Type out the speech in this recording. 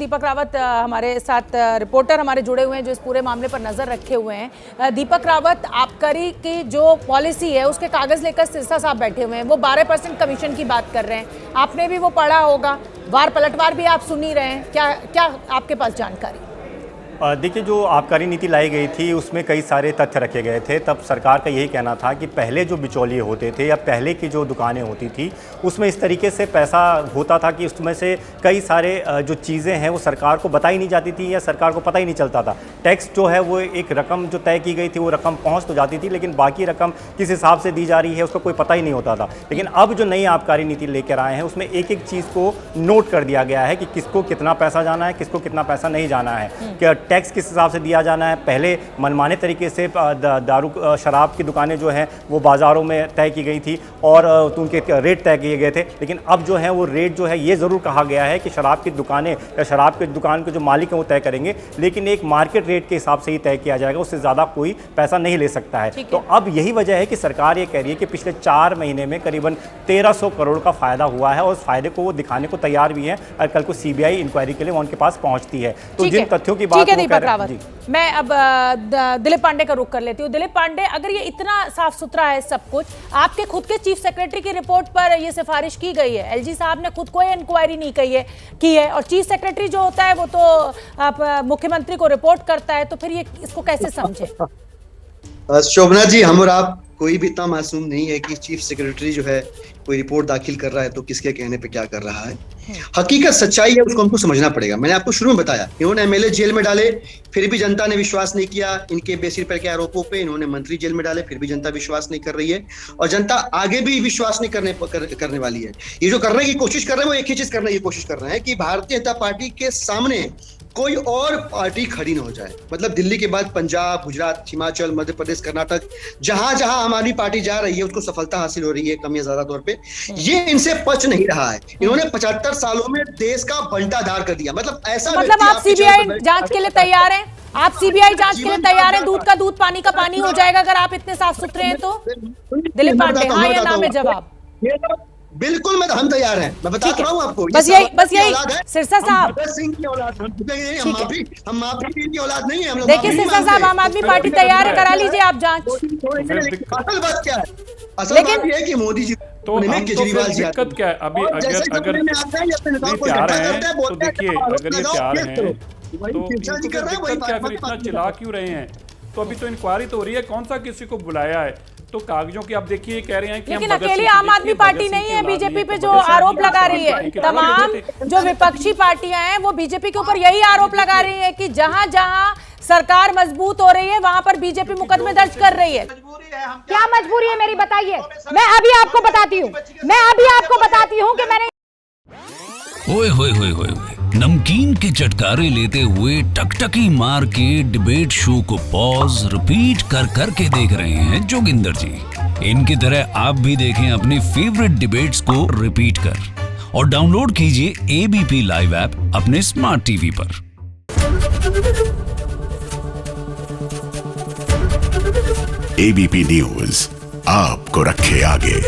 दीपक रावत हमारे साथ रिपोर्टर हमारे जुड़े हुए हैं जो इस पूरे मामले पर नजर रखे हुए हैं। दीपक रावत, आबकारी की जो पॉलिसी है उसके कागज लेकर सिरसा साहब बैठे हुए हैं, वो 12% कमीशन की बात कर रहे हैं। आपने भी वो पढ़ा होगा, वार पलटवार भी आप सुन ही रहे हैं, क्या आपके पास जानकारी? देखिए, जो आबकारी नीति लाई गई थी उसमें कई सारे तथ्य रखे गए थे। तब सरकार का यही कहना था कि पहले जो बिचौलिए होते थे या पहले की जो दुकानें होती थी उसमें इस तरीके से पैसा होता था कि उसमें से कई सारे जो चीज़ें हैं वो सरकार को बताई नहीं जाती थी या सरकार को पता ही नहीं चलता था। टैक्स जो है वो एक रकम जो तय की गई थी वो रकम पहुँच तो जाती थी, लेकिन बाकी रकम किस हिसाब से दी जा रही है उसका कोई पता ही नहीं होता था। लेकिन अब जो नई आबकारी नीति लेकर आए हैं उसमें एक एक चीज़ को नोट कर दिया गया है कि किसको कितना पैसा जाना है, किसको कितना पैसा नहीं जाना है, क्या टैक्स किस हिसाब से दिया जाना है। पहले मनमाने तरीके से दारू शराब की दुकानें जो हैं वो बाज़ारों में तय की गई थी और उनके रेट तय किए गए थे, लेकिन अब जो है वो रेट जो है ये ज़रूर कहा गया है कि शराब की दुकानें या शराब की दुकान के जो मालिक हैं वो तय करेंगे, लेकिन एक मार्केट रेट के हिसाब से ही तय किया जाएगा, उससे ज़्यादा कोई पैसा नहीं ले सकता है। तो अब यही वजह है कि सरकार ये कह रही है कि पिछले 4 महीने में करीबन 1300 करोड़ का फ़ायदा हुआ है और उस फायदे को वो दिखाने को तैयार भी है और कल को सीबीआई इंक्वायरी के लिए वो उनके पास पहुंचती है। तो जिन तथ्यों की बात मैं अब दिलीप पांडे का रुख कर लेती हूँ। दिलीप पांडे, अगर ये इतना साफ सुथरा है सब कुछ, आपके खुद के चीफ सेक्रेटरी की रिपोर्ट पर ये सिफारिश की गई है, एलजी साहब ने खुद कोई इंक्वायरी नहीं की है और चीफ सेक्रेटरी जो होता है वो तो मुख्यमंत्री को रिपोर्ट करता है, तो फिर ये इसको कैसे समझे? शोभना जी, हम और आप कोई भी इतना मासूम नहीं है कि चीफ सेक्रेटरी जो है कोई रिपोर्ट दाखिल कर रहा है तो किसके कहने पे क्या कर रहा है। हकीकत सच्चाई है, उसको हमको समझना पड़ेगा। मैंने आपको शुरू में बताया, इन्होंने एमएलए जेल में डाले, फिर भी जनता ने विश्वास नहीं किया। इनके बेसिर पर के आरोपों पे इन्होंने मंत्री जेल में डाले, फिर भी जनता विश्वास नहीं कर रही है और जनता आगे भी विश्वास नहीं करने वाली है। ये जो करने की कोशिश कर रहे हैं वो एक ही चीज करने की कोशिश कर रहे हैं कि भारतीय जनता पार्टी के सामने कोई और पार्टी खड़ी ना हो जाए। मतलब दिल्ली के बाद पंजाब, गुजरात, हिमाचल, मध्य प्रदेश, कर्नाटक, जहां जहां आम आदमी पार्टी जा रही है उसको सफलता हासिल हो रही है कम या ज्यादा तौर पे। ये इनसे पच नहीं रहा है। इन्होंने 75 सालों में देश का बंटाधार कर दिया। मतलब ऐसा, मतलब आप सीबीआई जांच के लिए तैयार हैं? आप सीबीआई जांच के लिए तैयार हैं? दूध का दूध, पानी का पानी हो जाएगा अगर आप इतने साफ सुथरे हैं तो? दिलीप पांडे, हाँ या ना में जवाब? बिल्कुल, हम तैयार हैं। मैं बता रहा हूँ आपको। बस यही सिरसा साहब, सिंह की औलाद हम माफी की औलाद नहीं है हम लोग। देखिए सिरसा साहब, आम आदमी पार्टी तैयार है, करा लीजिए आप जांच। असल बात क्या है? असल बात ये है कि मोदी जी तो केजरीवाल जी दिक्कत क्या है अभी? अगर तैयार हैं तो देखिए, अगर ये तैयार हैं तो दिक्कत क्या, फिर इतना चिल्ला क्यों रहे हैं? तो अभी तो इंक्वायरी तो हो रही है, कौन सा किसी को बुलाया है? तो कागजों की आप देखिए कह रहे हैं कि लेकिन अकेली आम आदमी पार्टी नहीं है बीजेपी पे जो आरोप लगा रही है। तमाम जो विपक्षी पार्टियां हैं वो बीजेपी के ऊपर यही आरोप लगा रही है कि जहां जहां सरकार मजबूत हो रही है वहां पर बीजेपी मुकदमे दर्ज कर रही है। क्या मजबूरी है मेरी, बताइए। मैं अभी आपको बताती हूँ कि मैंने ओए होए होए होए, नमकीन के चटकारे लेते हुए टकटकी मार के डिबेट शो को पॉज रिपीट कर करके देख रहे हैं जोगिंदर जी। इनकी तरह आप भी देखें अपनी फेवरेट डिबेट्स को रिपीट कर और डाउनलोड कीजिए एबीपी लाइव ऐप अपने स्मार्ट टीवी पर। एबीपी न्यूज आपको रखे आगे।